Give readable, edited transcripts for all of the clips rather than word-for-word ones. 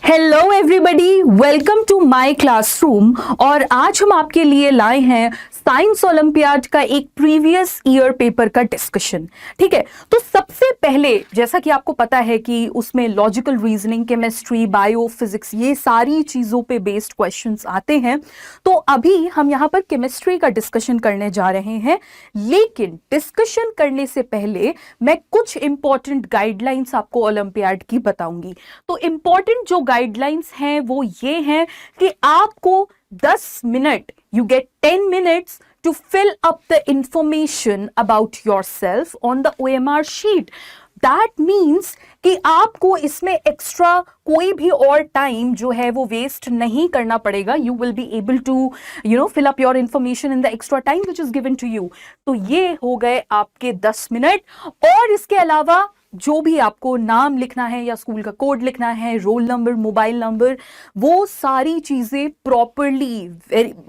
Hello everybody, welcome to my classroom. और आज हम आपके लिए लाए हैं साइंस ओलंपियाड का एक प्रीवियस ईयर पेपर का डिस्कशन। ठीक है, तो सबसे पहले जैसा कि आपको पता है कि उसमें logical reasoning, chemistry, bio, physics, ये सारी चीजों पे बेस्ड क्वेश्चंस आते हैं। तो अभी हम यहाँ पर केमिस्ट्री का डिस्कशन करने जा रहे हैं, लेकिन डिस्कशन करने से पहले मैं कुछ इंपॉर्टेंट गाइडलाइंस आपको ओलंपियाड की बताऊंगी। तो इंपॉर्टेंट जो गाइडलाइंस हैं वो ये हैं कि आपको 10 minute, you get 10 minutes to fill up the information about yourself on the OMR sheet. That means कि आपको इसमें एक्स्ट्रा कोई भी और टाइम जो है वो वेस्ट नहीं करना पड़ेगा. You will be able to fill up your information in the extra time which is given to you. तो ये हो गए आपके 10 मिनट. और इसके अलावा जो भी आपको नाम लिखना है या स्कूल का कोड लिखना है, रोल नंबर, मोबाइल नंबर, वो सारी चीजें प्रॉपरली,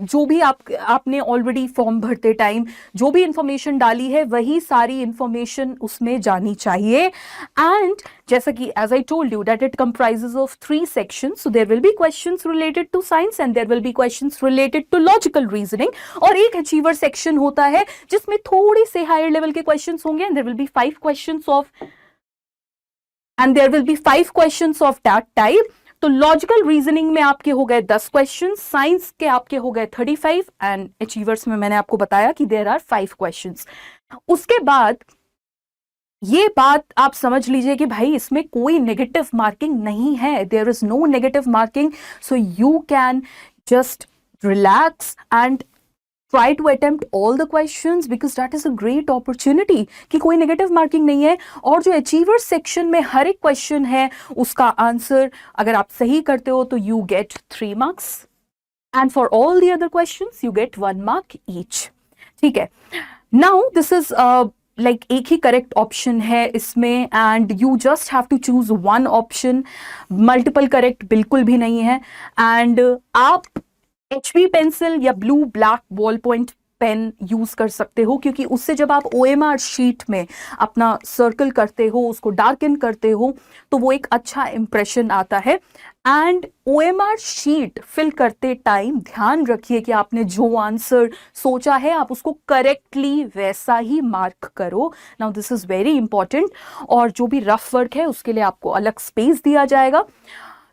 जो भी आपने ऑलरेडी फॉर्म भरते टाइम जो भी इंफॉर्मेशन डाली है वही सारी इंफॉर्मेशन उसमें जानी चाहिए. एंड जैसा कि as I told you that it comprises of 3 sections, so there will be questions related to science and there will be questions related to logical reasoning. और एक अचीवर सेक्शन होता है जिसमें थोड़ी से हायर लेवल के क्वेश्चंस होंगे and there will be 5 questions of that type. तो लॉजिकल रीजनिंग में आपके हो गए 10 क्वेश्चन, साइंस के आपके हो गए 35 एंड अचीवर्स में मैंने आपको बताया कि देयर आर 5 क्वेश्चंस. उसके बाद ये बात आप समझ लीजिए कि भाई इसमें कोई नेगेटिव मार्किंग नहीं है. There is no negative marking, so you can just relax and try to attempt all the questions because that is a great opportunity कि कोई नेगेटिव मार्किंग नहीं है. और जो अचीवर सेक्शन में हर एक क्वेश्चन है उसका आंसर अगर आप सही करते हो तो you get 3 marks and for all the other questions you get 1 mark each. ठीक है, now this is like एक ही करेक्ट ऑप्शन है इसमें and you just have to choose one option. Multiple correct बिल्कुल भी नहीं है. and आप HB पेंसिल या blue black ball point pen use कर सकते हो, क्योंकि उससे जब आप OMR शीट में अपना सर्कल करते हो, उसको डार्कन करते हो, तो वो एक अच्छा इंप्रेशन आता है. एंड OMR शीट फिल करते टाइम ध्यान रखिए कि आपने जो आंसर सोचा है आप उसको करेक्टली वैसा ही मार्क करो. Now this is very important. और जो भी रफ वर्क है उसके लिए आपको अलग स्पेस दिया जाएगा.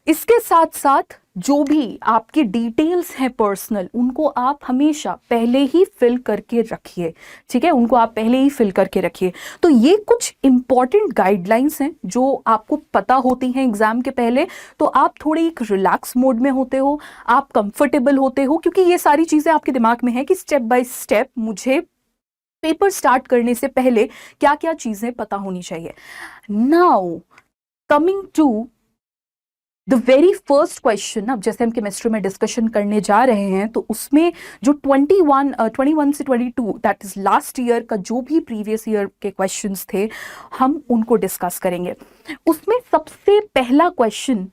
इसके साथ साथ जो भी आपकी डिटेल्स हैं पर्सनल, उनको आप हमेशा पहले ही फिल करके रखिए. ठीक है, उनको आप पहले ही फिल करके रखिए. तो ये कुछ इंपॉर्टेंट गाइडलाइंस हैं जो आपको पता होती हैं एग्जाम के पहले. तो आप थोड़े एक रिलैक्स मोड में होते हो, आप कंफर्टेबल होते हो, क्योंकि ये सारी चीजें आपके दिमाग में है कि स्टेप बाय स्टेप मुझे पेपर स्टार्ट करने से पहले क्या क्या चीजें पता होनी चाहिए. Now coming to the very first question. अब जैसे हम केमिस्ट्री में डिस्कशन करने जा रहे हैं तो उसमें जो 21 से 22 दैट इज लास्ट ईयर का जो भी प्रीवियस ईयर के क्वेश्चंस थे हम उनको डिस्कस करेंगे. उसमें सबसे पहला क्वेश्चन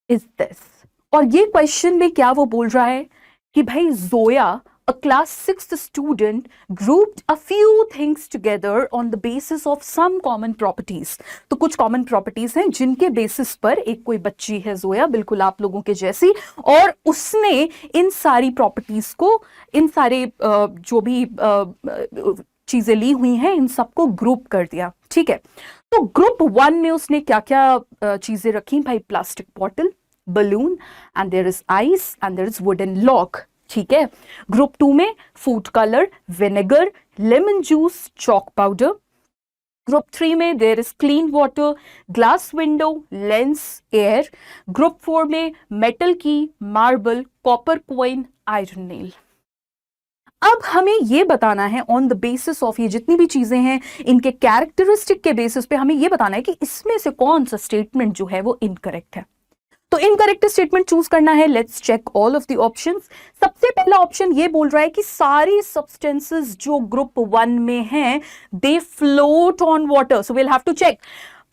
इज दिस. और ये क्वेश्चन में क्या वो बोल रहा है कि भाई Zoya, a class 6th student, grouped a few things together on the basis of some common properties. तो कुछ common properties हैं जिनके बेसिस पर एक कोई बच्ची है जोया, बिल्कुल आप लोगों के जैसी, और उसने इन सारी प्रॉपर्टीज को, इन सारे जो भी चीजें ली हुई हैं, इन सबको ग्रुप कर दिया. ठीक है, तो ग्रुप 1 में उसने क्या क्या चीजें रखी भाई? Plastic bottle, balloon, and there is ice and there is wooden lock. ठीक है. ग्रुप 2 में food colour, vinegar, lemon juice, chalk powder. Group 3 में there is clean water, glass window, lens, air. Group 4 में metal key, marble, copper coin, iron nail. अब हमें ये बताना है ऑन द बेसिस ऑफ ये जितनी भी चीजें हैं इनके कैरेक्टरिस्टिक के बेसिस पे हमें ये बताना है कि इसमें से कौन सा स्टेटमेंट जो है वो इनकरेक्ट है. तो इनकरेक्ट स्टेटमेंट चूज करना है. Let's check all of the options. सबसे पहला ऑप्शन ये बोल रहा है कि सारी सब्सटेंसेस जो ग्रुप 1 में हैं they float on water. So we will have to check.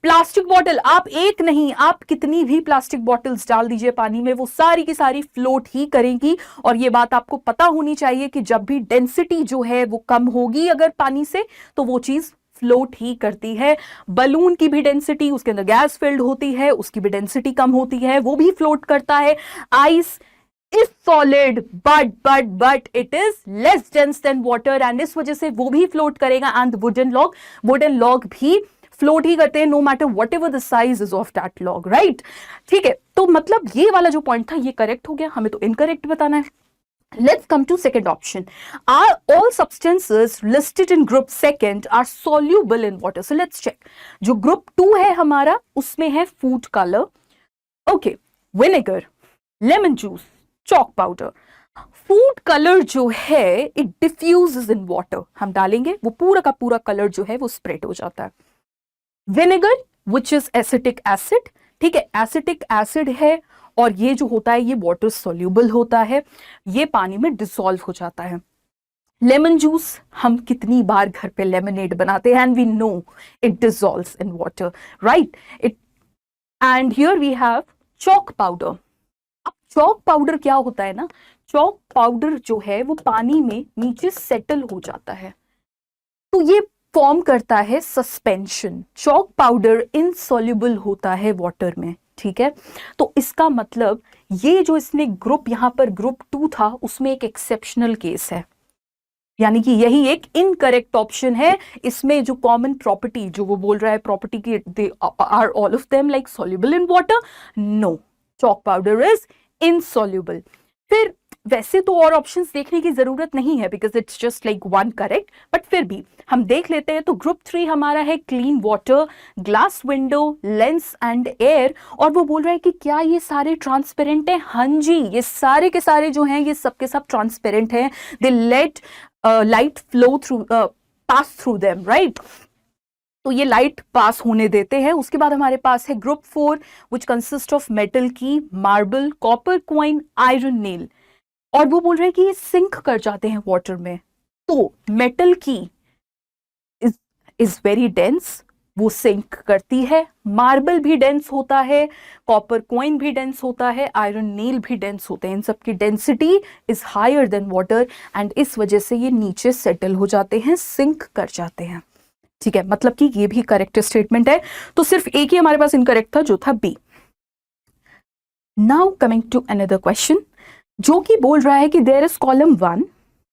Plastic bottle, आप एक नहीं, आप कितनी भी प्लास्टिक बॉटल्स डाल दीजिए पानी में, वो सारी की सारी फ्लोट ही करेंगी. और ये बात आपको पता होनी चाहिए कि जब भी डेंसिटी जो है वो कम होगी अगर पानी से, तो वो चीज फ्लोट ही करती है। बलून की भी डेंसिटी, उसके अंदर गैस फिल्ड होती है, उसकी भी डेंसिटी कम होती है, वो भी फ्लोट करता है। Ice is solid but it is less dense than water, and इस वजह से वो भी फ्लोट करेगा। एंड वुडन लॉग भी फ्लोट ही करते हैं, no matter what ever the size is of that log, right. ठीक है, तो मतलब ये वाला जो पॉइंट था ये करेक्ट हो गया, हमें तो इनकरेक्ट बताना है। Let's come to second option. Are all substances listed in group second are soluble in water? So let's check. जो group 2 है हमारा, उसमें है food color, okay, vinegar, lemon juice, chalk powder. Food color जो है it diffuses in water. हम डालेंगे वो पूरा का पूरा कलर जो है वो स्प्रेड हो जाता है। Vinegar, which is acetic acid, ठीक है, एसिटिक एसिड है और ये जो होता है ये वाटर सोल्यूबल होता है, ये पानी में डिसॉल्व हो जाता है। लेमन जूस, हम कितनी बार घर पे लेमनेड बनाते हैं, and we know it dissolves in water, right. It and here we have chalk powder. अब चॉक पाउडर क्या होता है ना, चॉक पाउडर जो है वो पानी में नीचे सेटल हो जाता है, तो ये फॉर्म करता है सस्पेंशन। चॉक पाउडर इनसॉल्युबल होता है वाटर में, ठीक है। तो इसका मतलब ये जो इसने ग्रुप, यहां पर ग्रुप 2 था, उसमें एक एक्सेप्शनल केस है, यानी कि यही एक इनकरेक्ट ऑप्शन है। इसमें जो कॉमन प्रॉपर्टी जो वो बोल रहा है, प्रॉपर्टी की they are all of them like soluble in water, no, chalk powder is insoluble. फिर वैसे तो और ऑप्शंस देखने की जरूरत नहीं है because it's just like one correct, but फिर भी हम देख लेते हैं। तो ग्रुप 3 हमारा है clean water, glass window, lens and air. और वो बोल रहा है कि क्या ये सारे ट्रांसपेरेंट हैं? हाँ जी, ये सारे के सारे जो हैं ये सब के सब ट्रांसपेरेंट हैं। They let light flow through, pass through them, right. तो ये लाइट पास होने देते हैं। उसके बाद हमारे पास है group 4 which consist of metal key, marble, copper coin, iron nail. और वो बोल रहे हैं कि ये सिंक कर जाते हैं वाटर में। तो मेटल की इज वेरी डेंस, वो सिंक करती है। मार्बल भी डेंस होता है, कॉपर कॉइन भी डेंस होता है, आयरन नेल भी डेंस होते हैं। इन सब की density is higher than water, and इस वजह से ये नीचे सेटल हो जाते हैं, सिंक कर जाते हैं, ठीक है। मतलब कि ये भी करेक्ट स्टेटमेंट है। तो सिर्फ एक ही हमारे पास इनकरेक्ट था, जो था B. Now coming to another question, जो कि बोल रहा है कि there is column 1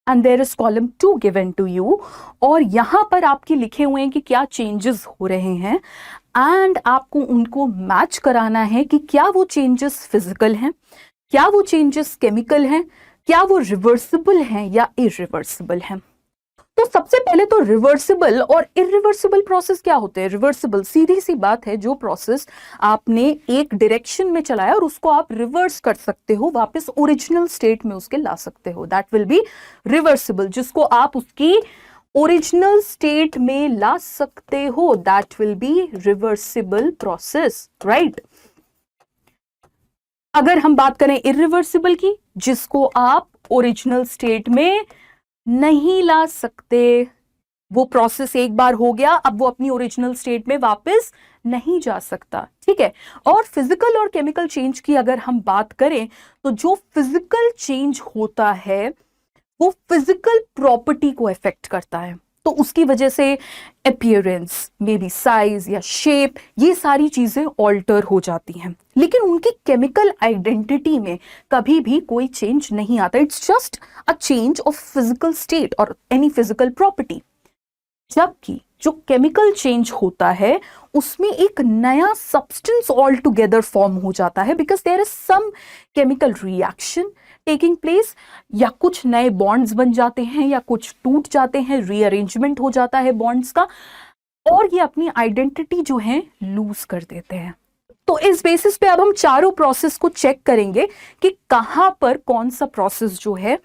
and there is column 2 given to you, और यहां पर आपके लिखे हुए हैं कि क्या चेंजेस हो रहे हैं, एंड आपको उनको मैच कराना है कि क्या वो चेंजेस फिजिकल हैं, क्या वो चेंजेस केमिकल हैं, क्या वो रिवर्सिबल हैं या इरिवर्सिबल हैं। तो सबसे पहले तो रिवर्सिबल और इरिवर्सिबल प्रोसेस क्या होते हैं। रिवर्सिबल सीधी सी बात है, जो प्रोसेस आपने एक डायरेक्शन में चलाया और उसको आप रिवर्स कर सकते हो, वापस ओरिजिनल स्टेट में उसके ला सकते हो, दैट विल बी रिवर्सिबल। जिसको आप उसकी ओरिजिनल स्टेट में ला सकते हो, that will be reversible process, right. अगर हम बात करें इरिवर्सिबल की, जिसको आप ओरिजिनल स्टेट में नहीं ला सकते, वो प्रोसेस एक बार हो गया, अब वो अपनी ओरिजिनल स्टेट में वापस नहीं जा सकता, ठीक है। और फिजिकल और केमिकल चेंज की अगर हम बात करें, तो जो फिजिकल चेंज होता है वो फिजिकल प्रॉपर्टी को इफेक्ट करता है, तो उसकी वजह से अपीयरेंस, मे बी साइज या शेप, ये सारी चीजें ऑल्टर हो जाती हैं, लेकिन उनकी केमिकल आइडेंटिटी में कभी भी कोई चेंज नहीं आता। It's just a change of physical state और एनी फिजिकल प्रॉपर्टी। जबकि जो केमिकल चेंज होता है उसमें एक नया सब्सटेंस ऑल टुगेदर फॉर्म हो जाता है, because there is some chemical reaction taking place, या कुछ नए बॉन्ड्स बन जाते हैं या कुछ टूट जाते हैं, रीअरेंजमेंट हो जाता है बॉन्ड्स का, और ये अपनी आइडेंटिटी जो है लूज कर देते हैं। तो इस बेसिस पे अब हम चारों प्रोसेस को चेक करेंगे कि कहां पर कौन सा प्रोसेस जो है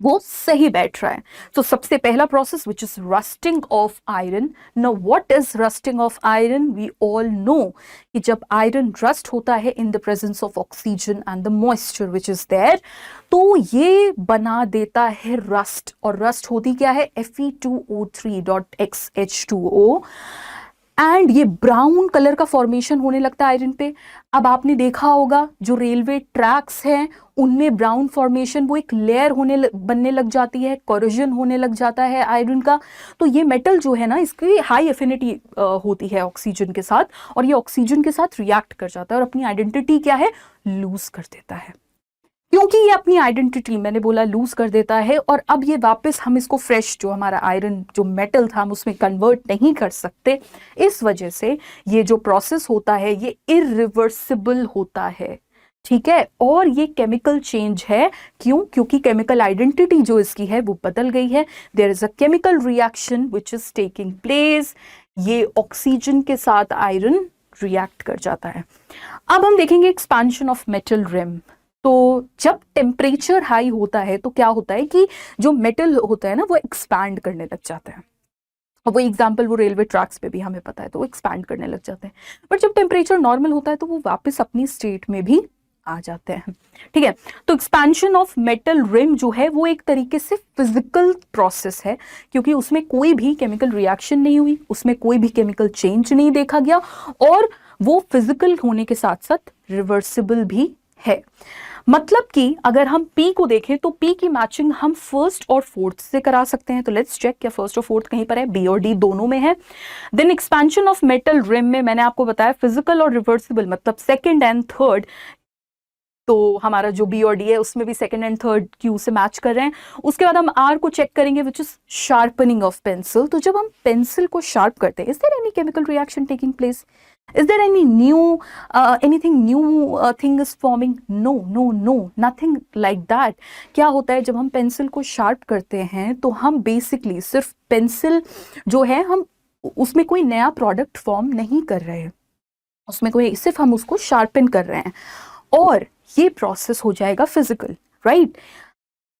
वो सही बैठ रहा है। तो सबसे पहला process which is rusting of iron. Now what is rusting of iron? We all know कि जब आयरन रस्ट होता है in the presence of oxygen and the moisture which is there, तो ये बना देता है रस्ट। और रस्ट होती क्या है? Fe2O3.XH2O, एंड ये ब्राउन कलर का फॉर्मेशन होने लगता है आयरन पे। अब आपने देखा होगा जो रेलवे ट्रैक्स हैं उनमें ब्राउन फॉर्मेशन, वो एक लेयर बनने लग जाती है, कोरोजन होने लग जाता है आयरन का। तो ये मेटल जो है ना, इसकी हाई एफिनिटी होती है ऑक्सीजन के साथ, और ये ऑक्सीजन के साथ रिएक्ट कर जाता है और अपनी आइडेंटिटी क्या है, लूज कर देता है। क्योंकि ये अपनी आइडेंटिटी, मैंने बोला, लूज कर देता है, और अब ये वापस हम इसको फ्रेश, जो हमारा आयरन जो मेटल था, हम उसमें कन्वर्ट नहीं कर सकते। इस वजह से ये जो प्रोसेस होता है ये इरिवर्सिबल होता है, ठीक है। और ये केमिकल चेंज है, क्यों? क्योंकि केमिकल आइडेंटिटी जो इसकी है वो बदल गई है। There is a chemical reaction which is taking place. ये ऑक्सीजन के साथ आयरन रिएक्ट कर जाता है। अब हम देखेंगे एक्सपेंशन ऑफ मेटल रिम। तो जब टेम्परेचर हाई होता है तो क्या होता है कि जो मेटल होता है ना वो एक्सपैंड करने लग जाता है। और वो एग्जाम्पल वो रेलवे ट्रैक्स पे भी हमें पता है, तो वो एक्सपैंड करने लग जाते हैं। बट जब टेम्परेचर नॉर्मल होता है तो वो वापस अपनी स्टेट में भी आ जाते हैं, ठीक है। तो एक्सपेंशन ऑफ मेटल रिम जो है वो एक तरीके से फिजिकल प्रोसेस है, क्योंकि उसमें कोई भी केमिकल रिएक्शन नहीं हुई, उसमें कोई भी केमिकल चेंज नहीं देखा गया, और वो फिजिकल होने के साथ साथ रिवर्सिबल भी है। मतलब कि अगर हम P को देखें तो P की मैचिंग हम फर्स्ट और फोर्थ से करा सकते हैं। तो लेट्स चेक क्या फर्स्ट और फोर्थ कहीं पर है, B और D दोनों में है। Then expansion of metal rim में मैंने आपको बताया फिजिकल और रिवर्सिबल, मतलब सेकंड एंड थर्ड। तो हमारा जो B और D है उसमें भी सेकंड एंड थर्ड Q से मैच कर रहे हैं। उसके बाद हम R को चेक करेंगे which is sharpening of pencil. तो जब हम पेंसिल को शार्प करते हैं, is there any chemical reaction taking place? Is there any new, anything new thing is forming? No, no, no, nothing like that. क्या होता है जब हम पेंसिल को शार्प करते हैं तो हम बेसिकली सिर्फ पेंसिल जो है, हम उसमें कोई नया प्रोडक्ट फॉर्म नहीं कर रहे हैं, उसमें कोई, सिर्फ हम उसको शार्पन कर रहे हैं, और ये प्रोसेस हो जाएगा फिजिकल, राइट।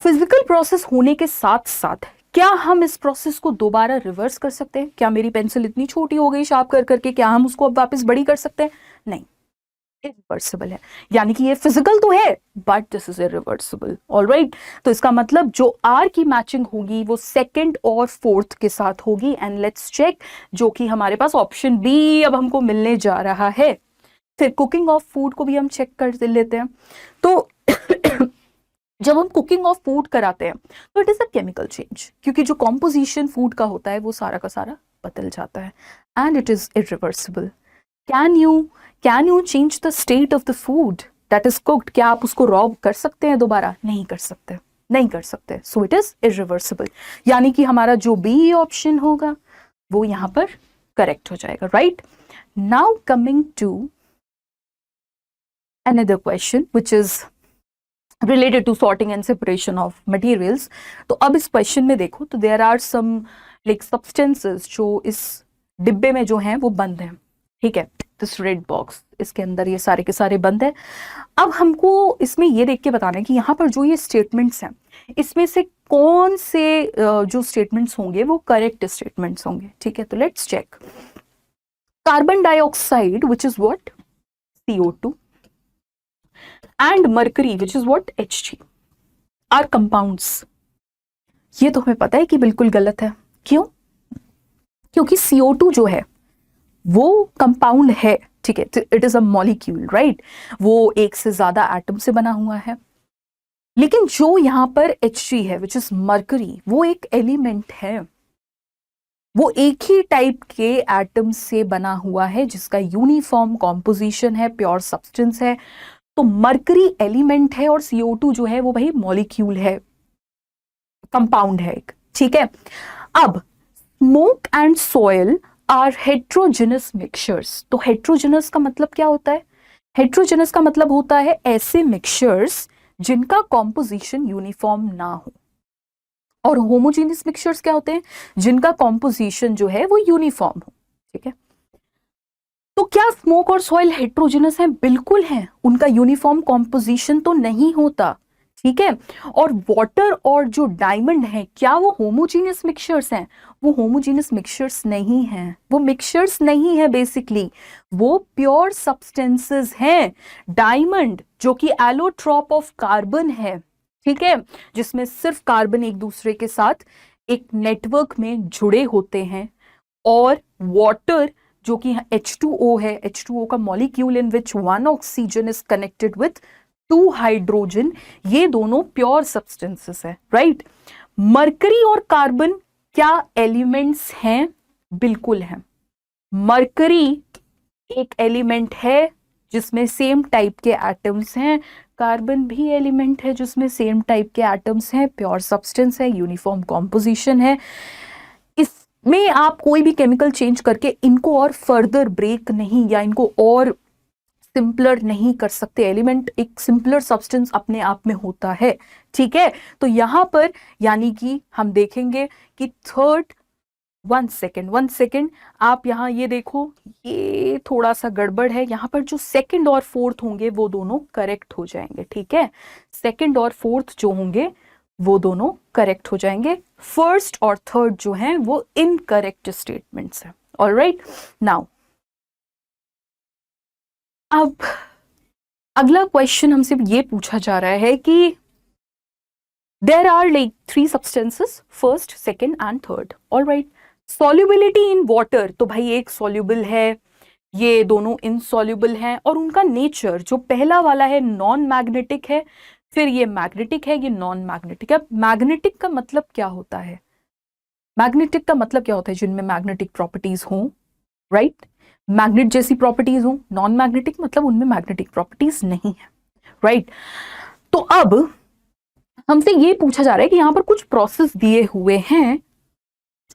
फिजिकल प्रोसेस होने के साथ साथ क्या हम इस प्रोसेस को दोबारा रिवर्स कर सकते हैं? क्या मेरी पेंसिल इतनी छोटी हो गई शार्प कर करके, क्या हम उसको अब वापस बड़ी कर सकते हैं? नहीं, इरिवर्सिबल है। यानी कि ये फिजिकल तो है but this is irreversible, alright. तो इसका मतलब जो आर की मैचिंग होगी वो सेकंड और फोर्थ के साथ होगी। एंड लेट्स चेक, जो कि हमारे पास ऑप्शन बी अब हमको मिलने जा रहा है। फिर कुकिंग ऑफ फूड को भी हम चेक कर लेते हैं। तो जब हम कुकिंग ऑफ फूड कराते हैं तो it is a chemical change, क्योंकि जो कॉम्पोजिशन फूड का होता है वो सारा का सारा बदल जाता है, and it is irreversible. Can you change the state of the food that is cooked? क्या आप उसको रॉ कर सकते हैं दोबारा? नहीं कर सकते, नहीं कर सकते। सो इट इज इरिवर्सिबल, यानी कि हमारा जो बी ऑप्शन होगा वो यहां पर करेक्ट हो जाएगा, right. Now coming to another question which is related to sorting and separation of materials। तो अब इस क्वेश्चन में देखो तो there are some like substances जो इस डिब्बे में जो हैं वो बंद हैं, ठीक है। this red box, इसके अंदर ये सारे के सारे बंद है। अब हमको इसमें ये देख के बताना है कि यहाँ पर जो ये स्टेटमेंट्स हैं इसमें से कौन से जो स्टेटमेंट्स होंगे वो करेक्ट स्टेटमेंट्स होंगे, ठीक है। तो let's check. Carbon dioxide which is what, CO2, and mercury which is what, Hg are compounds। ये तो हमें पता है कि बिल्कुल गलत है। क्यों? क्योंकि CO2 जो है वो कंपाउंड है, ठीक है। It is a molecule, right. वो एक से ज्यादा एटम से बना हुआ है। लेकिन जो यहां पर Hg है विच इज मर्करी, वो एक एलिमेंट है, वो एक ही टाइप के एटम से बना हुआ है जिसका यूनिफॉर्म कॉम्पोजिशन है, प्योर सब्सटेंस है। तो मर्करी एलिमेंट है और CO2 जो है वो भाई मॉलिक्यूल है, कंपाउंड है एक, ठीक है। अब smoke and soil are heterogeneous mixtures. तो हेट्रोजेनस का मतलब क्या होता है? हेट्रोजेनस का मतलब होता है ऐसे मिक्सचर्स जिनका कॉम्पोजिशन यूनिफॉर्म ना हो। और होमोजेनियस मिक्सचर्स क्या होते हैं? जिनका कॉम्पोजिशन जो है वो यूनिफॉर्म हो, ठीक है। तो क्या स्मोक और सॉइल हेट्रोजेनस हैं? बिल्कुल हैं, उनका यूनिफॉर्म कॉम्पोजिशन तो नहीं होता, ठीक है। और वाटर और जो डायमंड है, क्या वो होमोजेनियस मिक्सचर्स हैं? वो होमोजेनियस मिक्सचर्स नहीं हैं, वो मिक्सचर्स नहीं है बेसिकली, वो प्योर सब्सटेंसेस हैं। डायमंड जो कि एलोट्रॉप ऑफ कार्बन है, ठीक है, जिसमें सिर्फ कार्बन एक दूसरे के साथ एक नेटवर्क में जुड़े होते हैं, और वाटर जो कि H2O है, H2O का molecule in which 1 oxygen is connected with 2 hydrogen, ये दोनों प्योर सब्सटेंसेस है, राइट। मरकरी और कार्बन क्या एलिमेंट्स हैं? बिल्कुल हैं। मरकरी एक एलिमेंट है जिसमें सेम टाइप के एटम्स हैं, कार्बन भी एलिमेंट है जिसमें सेम टाइप के एटम्स हैं, प्योर सब्सटेंस है, यूनिफॉर्म कॉम्पोजिशन है। इसमें आप कोई भी केमिकल चेंज करके इनको और फर्दर ब्रेक नहीं या इनको और सिंपलर नहीं कर सकते। एलिमेंट एक सिंपलर सब्सटेंस अपने आप में होता है, ठीक है। तो यहां पर यानी कि हम देखेंगे कि थर्ड, वन सेकेंड आप यहां ये देखो, ये थोड़ा सा गड़बड़ है। यहां पर जो सेकंड और फोर्थ होंगे वो दोनों करेक्ट हो जाएंगे, ठीक है। सेकंड और फोर्थ जो होंगे वो दोनों करेक्ट हो जाएंगे। फर्स्ट और थर्ड जो हैं वो इनकरेक्ट स्टेटमेंट्स हैं। ऑलराइट, नाउ अब अगला क्वेश्चन हमसे ये पूछा जा रहा है कि there are like 3 substances, first, second and third. Alright, solubility in water, तो भाई एक सॉल्युबल है, ये दोनों इनसॉल्युबल हैं, और उनका नेचर जो पहला वाला है नॉन मैग्नेटिक है, फिर ये मैग्नेटिक है, ये नॉन मैग्नेटिक है। मैग्नेटिक का मतलब क्या होता है? मैग्नेटिक का मतलब क्या होता है? जिनमें मैग्नेटिक प्रॉपर्टीज हों, राइट, मैग्नेट जैसी प्रॉपर्टीज हों। नॉन मैग्नेटिक मतलब उनमें मैग्नेटिक प्रॉपर्टीज नहीं है, राइट। तो अब हमसे ये पूछा जा रहा है कि यहां पर कुछ प्रोसेस दिए हुए हैं,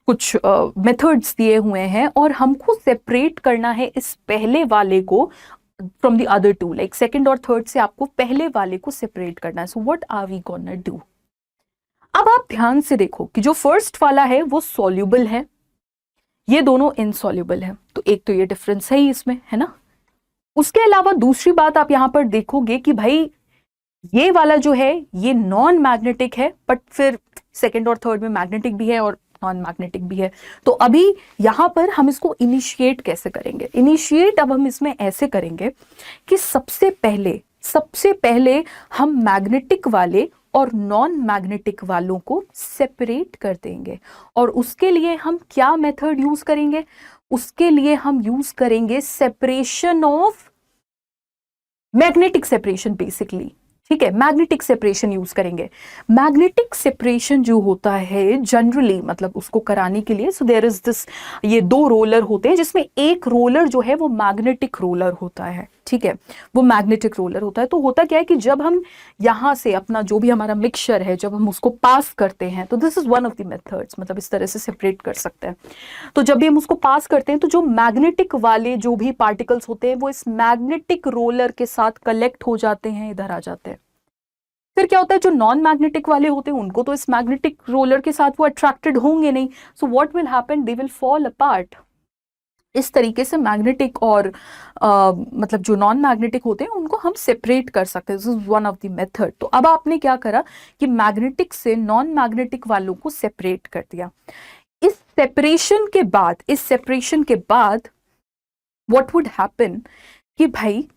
कुछ मेथड्स दिए हुए हैं, और हमको सेपरेट करना है इस पहले वाले को from the other two, like second और थर्ड से आपको पहले वाले को सेपरेट करना है। So what are we gonna do? अब आप ध्यान से देखो कि जो फर्स्ट वाला है वो सॉल्युबल है, ये दोनों इनसॉल्युबल है, तो एक तो ये डिफरेंस है ही इसमें, है ना। उसके अलावा दूसरी बात आप यहां पर देखोगे कि भाई ये वाला जो है ये नॉन मैग्नेटिक है, बट फिर सेकंड और थर्ड में मैग्नेटिक भी है और नॉन मैग्नेटिक भी है। तो अभी यहां पर हम इसको इनिशिएट कैसे करेंगे? इनिशिएट अब हम इसमें ऐसे करेंगे कि सबसे पहले हम मैग्नेटिक वाले और नॉन मैग्नेटिक वालों को सेपरेट कर देंगे। और उसके लिए हम क्या मेथड यूज करेंगे? उसके लिए हम यूज करेंगे separation of magnetic separation, basically, ठीक है। मैग्नेटिक सेपरेशन यूज करेंगे। मैग्नेटिक सेपरेशन जो होता है जनरली, मतलब उसको कराने के लिए, सो देयर इज दिस, ये 2 रोलर होते हैं जिसमें एक रोलर जो है वो मैग्नेटिक रोलर होता है, ठीक है, वो मैग्नेटिक रोलर होता है। तो होता क्या है कि जब हम यहां से अपना जो भी हमारा मिक्सचर है, जब हम उसको पास करते हैं, तो this is one of the methods, मतलब इस तरह से सेपरेट कर सकते हैं। तो जब भी हम उसको पास करते हैं तो जो मैग्नेटिक वाले जो भी पार्टिकल्स होते हैं वो इस मैग्नेटिक रोलर के साथ कलेक्ट हो जाते हैं, इधर आ जाते हैं। फिर क्या होता है, जो नॉन मैग्नेटिक वाले होते हैं उनको तो इस मैग्नेटिक रोलर के साथ वो अट्रैक्टेड होंगे नहीं, so what will happen, they will fall apart. इस तरीके से मैग्नेटिक और मतलब जो नॉन मैग्नेटिक होते हैं उनको हम सेपरेट कर सकते हैं। This is one of the method. तो अब आपने क्या करा कि मैग्नेटिक से नॉन मैग्नेटिक वालों को सेपरेट कर दिया। इस सेपरेशन के बाद व्हाट वुड हैपन कि भाई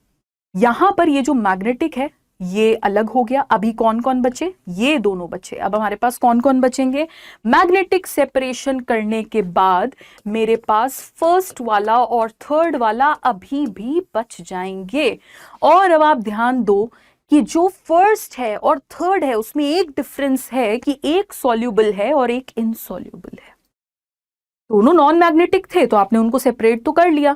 यहां पर ये जो मैग्नेटिक है ये अलग हो गया। अभी कौन कौन बचे? ये दोनों बचे। अब हमारे पास कौन कौन बचेंगे? मैग्नेटिक सेपरेशन करने के बाद मेरे पास फर्स्ट वाला और थर्ड वाला अभी भी बच जाएंगे। और अब आप ध्यान दो कि जो फर्स्ट है और थर्ड है उसमें एक डिफरेंस है कि एक सॉल्युबल है और एक इनसॉल्युबल है। दोनों नॉन मैग्नेटिक थे तो आपने उनको सेपरेट तो कर लिया।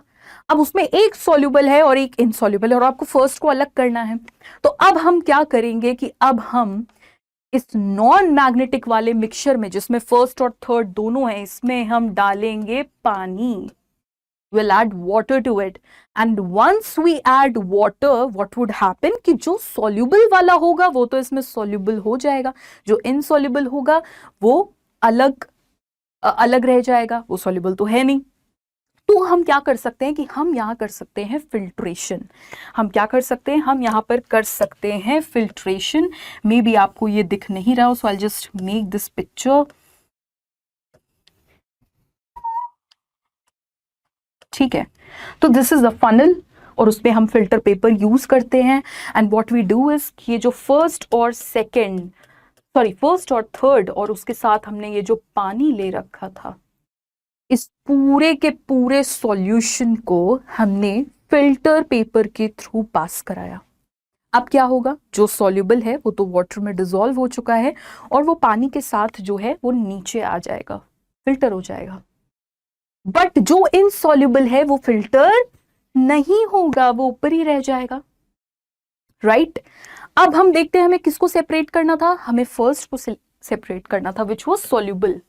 अब उसमें एक सॉल्युबल है और एक इनसॉल्युबल है और आपको फर्स्ट को अलग करना है। तो अब हम क्या करेंगे कि अब हम इस नॉन मैग्नेटिक वाले मिक्सचर में, जिसमें फर्स्ट और थर्ड दोनों है, इसमें हम डालेंगे पानी। We'll add water to it, and once we add water, what would happen कि जो soluble वाला होगा वो तो इसमें soluble हो जाएगा, जो insoluble होगा वो अलग रह जाएगा, वो soluble तो है नहीं। तो हम क्या कर सकते हैं कि हम यहाँ कर सकते हैं फिल्ट्रेशन। हम क्या कर सकते हैं? हम यहाँ पर कर सकते हैं फिल्ट्रेशन। मे बी आपको ये दिख नहीं रहा हो, so I just make this picture, ठीक है। तो दिस इज अ फनल और उसमें हम फिल्टर पेपर यूज करते हैं। And what we do is ये जो फर्स्ट और थर्ड और उसके साथ हमने ये जो पानी ले रखा था, इस पूरे के पूरे सॉल्यूशन को हमने फिल्टर पेपर के थ्रू पास कराया। अब क्या होगा, जो सॉल्युबल है वो तो वाटर में डिसॉल्व हो चुका है और वो पानी के साथ जो है वो नीचे आ जाएगा, फिल्टर हो जाएगा। बट जो इनसॉल्युबल है वो फिल्टर नहीं होगा, वो ऊपर ही रह जाएगा, राइट। अब हम देखते हैं हमें किसको सेपरेट करना था, हमें फर्स्ट को सेपरेट करना था विच वाज सॉल्युबल।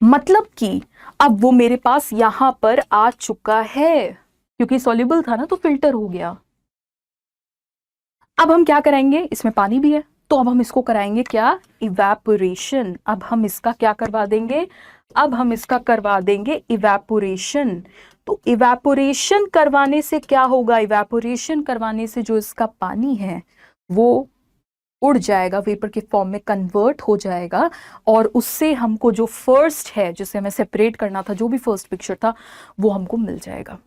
मतलब कि अब वो मेरे पास यहां पर आ चुका है, क्योंकि सॉल्युबल था ना तो फिल्टर हो गया। अब हम क्या कराएंगे, इसमें पानी भी है तो अब हम इसको कराएंगे क्या, इवेपोरेशन। अब हम इसका क्या करवा देंगे, अब हम इसका करवा देंगे इवेपोरेशन। तो इवेपोरेशन करवाने से क्या होगा, इवेपोरेशन करवाने से जो इसका पानी है वो उड़ जाएगा, वेपर के फॉर्म में कन्वर्ट हो जाएगा और उससे हमको जो फर्स्ट है जिसे हमें सेपरेट करना था, जो भी फर्स्ट पिक्चर था वो हमको मिल जाएगा,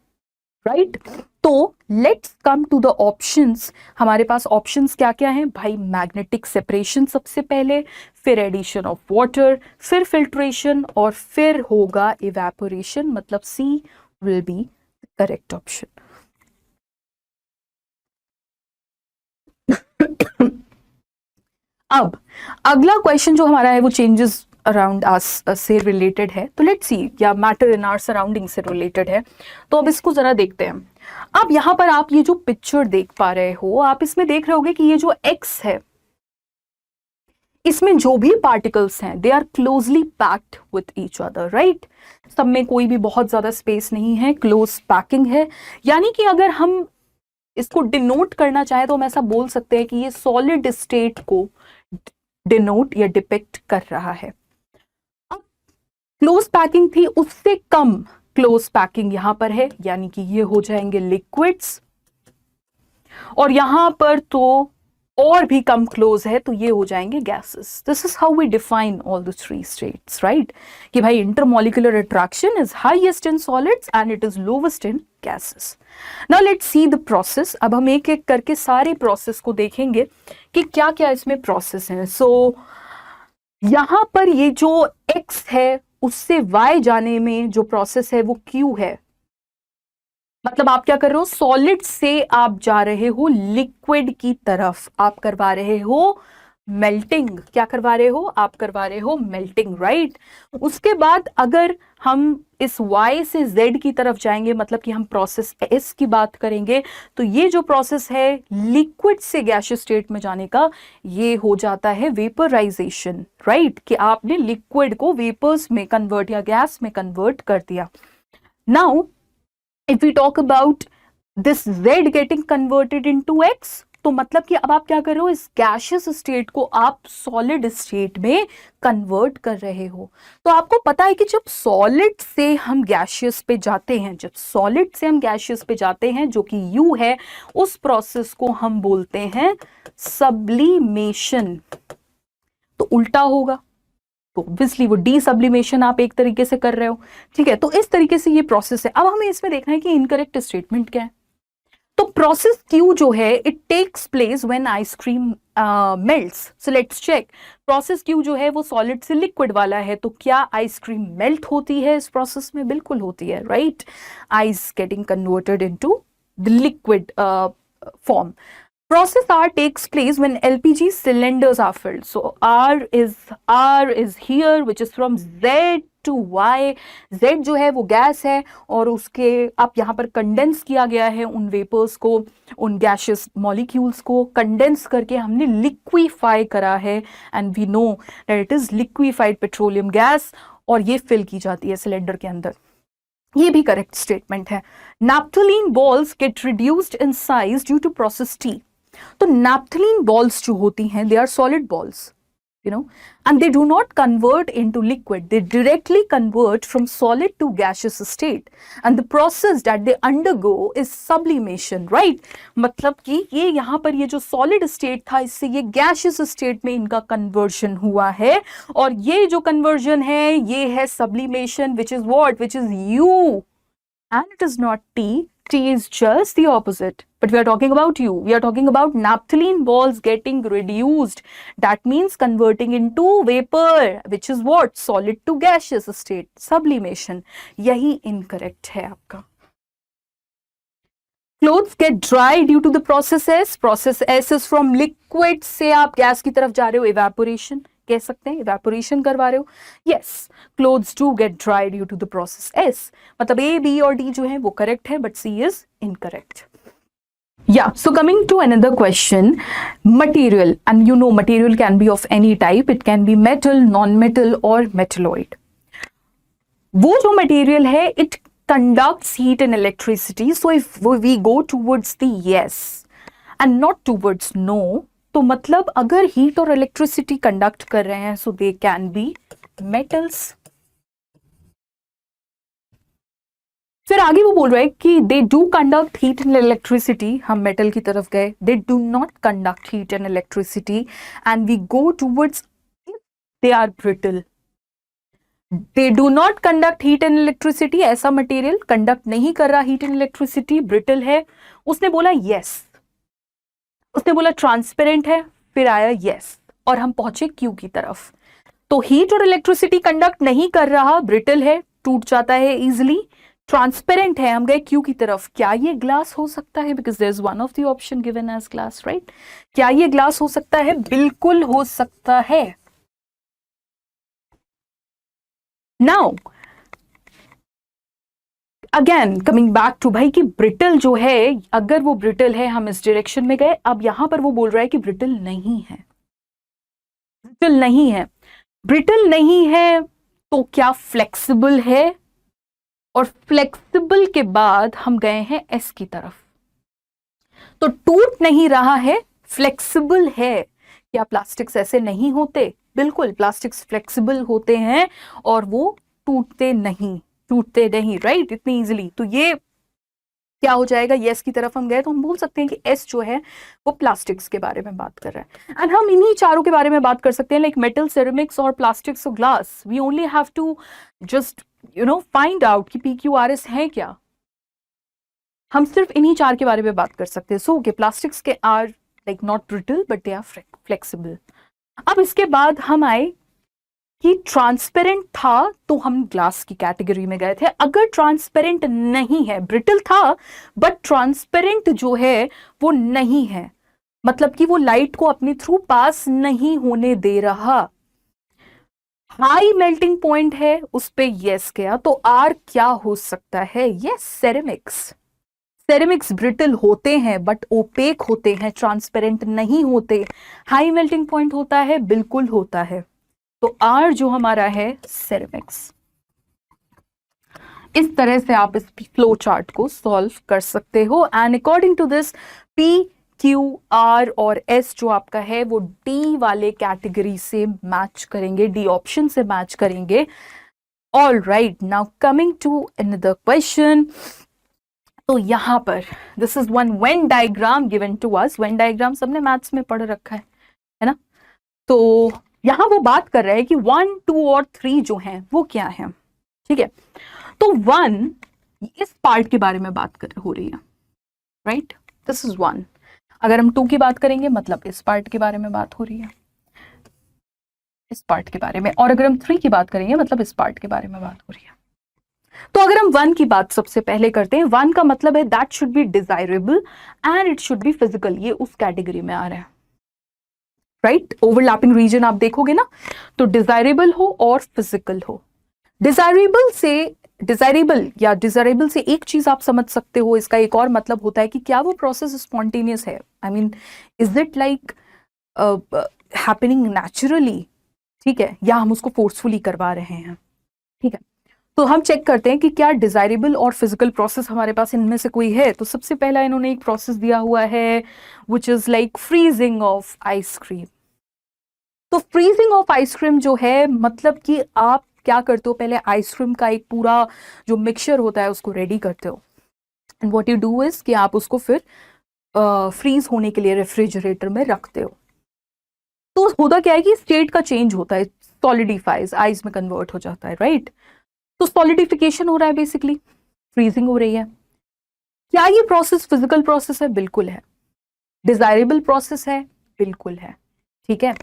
राइट। तो let's come to the options. हमारे पास ऑप्शंस क्या क्या हैं भाई, मैग्नेटिक सेपरेशन सबसे पहले, फिर एडिशन ऑफ वाटर, फिर फिल्ट्रेशन और फिर होगा इवेपोरेशन, मतलब सी विल बी करेक्ट ऑप्शन। अब अगला क्वेश्चन जो हमारा है वो चेंजेस अराउंड अस से रिलेटेड है, तो लेट्स सी, या मैटर इन आवर सराउंडिंग से रिलेटेड है। तो अब इसको जरा देखते हैं। अब यहां पर आप ये जो पिक्चर देख पा रहे हो, आप इसमें देख रहे होगे कि ये जो एक्स है इसमें जो भी पार्टिकल्स हैं they are closely packed with each other, right. सब में कोई भी बहुत ज्यादा स्पेस नहीं है, क्लोज पैकिंग है। यानी कि अगर हम इसको डिनोट करना चाहे तो हम ऐसा बोल सकते हैं कि ये सॉलिड स्टेट को डिनोट या डिपिक्ट कर रहा है। अब क्लोज पैकिंग थी, उससे कम क्लोज पैकिंग यहां पर है, यानी कि ये हो जाएंगे लिक्विड्स, और यहां पर तो और भी कम क्लोज है तो ये हो जाएंगे gases. This is how we define all the three states, right, कि भाई intermolecular attraction is highest in solids and it is lowest in gases. Now let's see the process. अब हम एक एक करके सारे प्रोसेस को देखेंगे कि क्या क्या इसमें प्रोसेस है। सो यहां पर ये जो x है उससे y जाने में जो प्रोसेस है वो q है। मतलब आप क्या कर रहे हो, सॉलिड से आप जा रहे हो लिक्विड की तरफ, आप करवा रहे हो मेल्टिंग। क्या करवा रहे हो, आप करवा रहे हो मेल्टिंग, राइट। उसके बाद अगर हम इस y से z की तरफ जाएंगे, मतलब कि हम प्रोसेस s की बात करेंगे, तो ये जो प्रोसेस है लिक्विड से गैसियस स्टेट में जाने का, ये हो जाता है वेपराइजेशन, राइट, कि आपने लिक्विड को वेपर्स में कन्वर्ट या गैस में कन्वर्ट कर दिया। Now if we talk about this z getting converted into x, तो मतलब कि अब आप क्या कर रहे हो, इस गैशियस स्टेट को आप सॉलिड स्टेट में कन्वर्ट कर रहे हो। तो आपको पता है कि जब सॉलिड से हम गैशियस पे जाते हैं, जब सॉलिड से हम गैशियस पे जाते हैं जो कि U है, उस प्रोसेस को हम बोलते हैं सब्लिमेशन। तो उल्टा होगा तो ऑब्वियसली वो डी सब्लिमेशन आप एक तरीके से कर रहे हो, ठीक है। तो इस तरीके से ये प्रोसेस है। अब हमें इसमें देखना है कि इनकरेक्ट स्टेटमेंट क्या है। तो प्रोसेस क्यू जो है it takes place when ice cream melts. So let's check, process Q जो है वो सॉलिड से लिक्विड वाला है, तो क्या आइसक्रीम मेल्ट होती है इस प्रोसेस में? बिल्कुल होती है, right. Ice getting converted into the liquid form. Process R takes place when LPG cylinders are filled. So R is here, which is from Z to Y. Z जो है वो गैस है और उसके अब यहाँ पर कंडेंस किया गया है उन वेपर्स को, उन गैशियस मॉलिक्यूल्स को कंडेंस करके हमने लिक्विफाई करा है, and we know that it is liquefied petroleum gas, और ये फिल की जाती है सिलेंडर के अंदर। ये भी करेक्ट स्टेटमेंट है। Naphthalene balls get reduced in size due to process T. तो नैप्थलीन बॉल्स जो होती हैं they are solid balls, you know, and they do not convert into liquid. They directly convert from solid to gaseous state, and the process that they undergo is sublimation, right? मतलब कि ये यहाँ पर ये जो solid state था इससे ये gaseous state में इनका conversion हुआ है, और ये जो conversion है ये है sublimation, which is what? Which is U, and it is not T. T is just the opposite. But we are talking about you. We are talking about naphthalene balls getting reduced. That means converting into vapor, which is what? Solid to gaseous state. Sublimation. यही incorrect है आपका. Clothes get dry due to the process S. Process S is from liquid से आप gas की तरफ जा रहे हो. Evaporation कह सकते हैं, evaporation करवा रहे हो. Yes, clothes do get dry due to the process S. मतलब A, B और D जो है वो correct है, but C is incorrect. Yeah, so coming to another question, material, and you know material can be of any type. It can be metal, non-metal or metalloid. वो जो material है, it conducts heat and electricity. So if we go towards the yes and not towards no, तो मतलब अगर heat और electricity conduct कर रहे हैं, so they can be metals. फिर आगे वो बोल रहे हैं कि they do conduct heat and electricity. हम मेटल की तरफ गए. They do not conduct heat and electricity and we go towards they are brittle. They do not conduct heat and electricity. ऐसा मटेरियल कंडक्ट नहीं कर रहा हीट एंड इलेक्ट्रिसिटी, ब्रिटल है. उसने बोला यस. उसने बोला ट्रांसपेरेंट है, फिर आया यस, और हम पहुंचे क्यू की तरफ. तो हीट और इलेक्ट्रिसिटी कंडक्ट नहीं कर रहा, ब्रिटल है, टूट जाता है इजिली. ट्रांसपेरेंट है, हम गए क्यू की तरफ. क्या ये ग्लास हो सकता है? Because there is one of the option given as glass, right? क्या ये ग्लास हो सकता है? बिल्कुल हो सकता है. Now again coming back to भाई कि ब्रिटल जो है, अगर वो ब्रिटल है, हम इस डायरेक्शन में गए. अब यहां पर वो बोल रहा है कि ब्रिटल नहीं है. ब्रिटल नहीं है. ब्रिटल नहीं है तो क्या फ्लेक्सिबल है? और फ्लेक्सिबल के बाद हम गए हैं एस की तरफ. तो टूट नहीं रहा है, फ्लेक्सिबल है. क्या प्लास्टिक्स ऐसे नहीं होते? बिल्कुल, प्लास्टिक्स फ्लेक्सिबल होते हैं और वो टूटते नहीं राइट, इतनी इजीली. तो ये क्या हो जाएगा? यस की तरफ हम गए तो हम बोल सकते हैं कि एस जो है वो प्लास्टिक्स के बारे में बात कर रहा है. एंड हम इन्हीं चारों के बारे में बात कर सकते हैं, लाइक मेटल, सेरेमिक्स और प्लास्टिक्स और glass. We only have to just find out कि PQRS है क्या. हम सिर्फ इन्हीं चार के बारे में बात कर सकते हैं. सो ओके, प्लास्टिक्स के are like not brittle but they are flexible. अब इसके बाद हम आए कि ट्रांसपेरेंट था तो हम ग्लास की कैटेगरी में गए थे. अगर ट्रांसपेरेंट नहीं है, ब्रिटल था बट ट्रांसपेरेंट जो है वो नहीं है, मतलब कि वो लाइट को अपने थ्रू पास नहीं होने दे रहा, हाई मेल्टिंग पॉइंट है, उस पे यस गया. तो आर क्या हो सकता है? Yes, ceramics. सेरेमिक्स ब्रिटल होते हैं बट ओपेक होते हैं, ट्रांसपेरेंट नहीं होते. हाई मेल्टिंग पॉइंट होता है, बिल्कुल होता है. तो आर जो हमारा है सेरेमिक्स. इस तरह से आप इस फ्लो चार्ट को सॉल्व कर सकते हो. And according to this P, Q, R और S जो आपका है वो D वाले कैटेगरी से मैच करेंगे, D ऑप्शन से मैच करेंगे. All right, now coming to another question. तो यहां पर this is one Venn diagram given to us. Venn diagram सबने मैथ्स में पढ़ रखा है ना? तो यहां वो बात कर रहे हैं कि 1, 2 और 3 जो हैं वो क्या है. ठीक है, तो 1 इस पार्ट के बारे में बात हो रही है, राइट? This is 1. अगर हम 2 की बात करेंगे मतलब इस पार्ट के बारे में बात हो रही है, इस पार्ट के बारे में. और अगर हम 3 की बात करेंगे मतलब इस पार्ट के बारे में बात हो रही है. तो अगर हम 1 की बात सबसे पहले करते हैं, 1 का मतलब है that should be desirable and it should be physical. ये उस कैटेगरी में आ रहा है, राइट? ओवरलैपिंग रीजन आप देखोगे ना, तो डिजायरेबल हो और फिजिकल हो. डिजायरेबल से एक चीज आप समझ सकते हो, इसका एक और मतलब होता है कि क्या वो प्रोसेस स्पॉन्टेनियस है. I mean, is it like happening naturally, ठीक है, या हम उसको फोर्सफुली करवा रहे हैं. ठीक है, तो हम चेक करते हैं कि क्या डिजायरेबल और फिजिकल प्रोसेस हमारे पास इनमें से कोई है. तो सबसे पहला इन्होंने एक प्रोसेस दिया हुआ है which is like freezing of ice cream. तो फ्रीजिंग ऑफ आइसक्रीम जो है, मतलब कि आप क्या करते हो, पहले आइसक्रीम का एक पूरा जो मिक्सचर होता है उसको रेडी करते हो. And what you do is कि आप उसको फिर फ्रीज होने के लिए रेफ्रिजरेटर में रखते हो. तो होता क्या है कि स्टेट का चेंज होता है, सॉलिडिफाइज, आइस में कन्वर्ट हो जाता है, राइट? तो सॉलिडिफिकेशन हो रहा है, बेसिकली फ्रीजिंग हो रही है. क्या ये प्रोसेस फिजिकल प्रोसेस है? बिल्कुल है। डिजायरेबल प्रोसेस है? बिल्कुल है। ठीक है,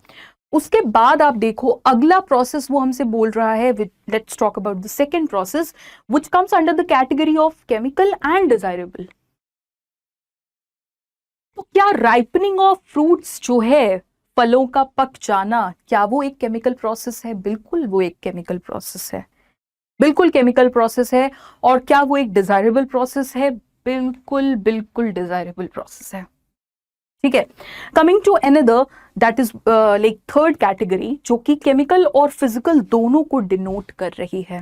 उसके बाद आप देखो अगला प्रोसेस वो हमसे बोल रहा है, let's talk about the second process which comes under the category of chemical and desirable. तो क्या राइपनिंग ऑफ फ्रूट्स जो है, फलों का पक जाना, क्या वो एक केमिकल प्रोसेस है? बिल्कुल वो एक केमिकल प्रोसेस है, बिल्कुल केमिकल प्रोसेस है। और क्या वो एक डिजायरेबल प्रोसेस है? बिल्कुल बिल्कुल डिजायरेबल प्रोसेस है। ठीक है, coming to another that is like third category जो कि केमिकल और फिजिकल दोनों को डिनोट कर रही है।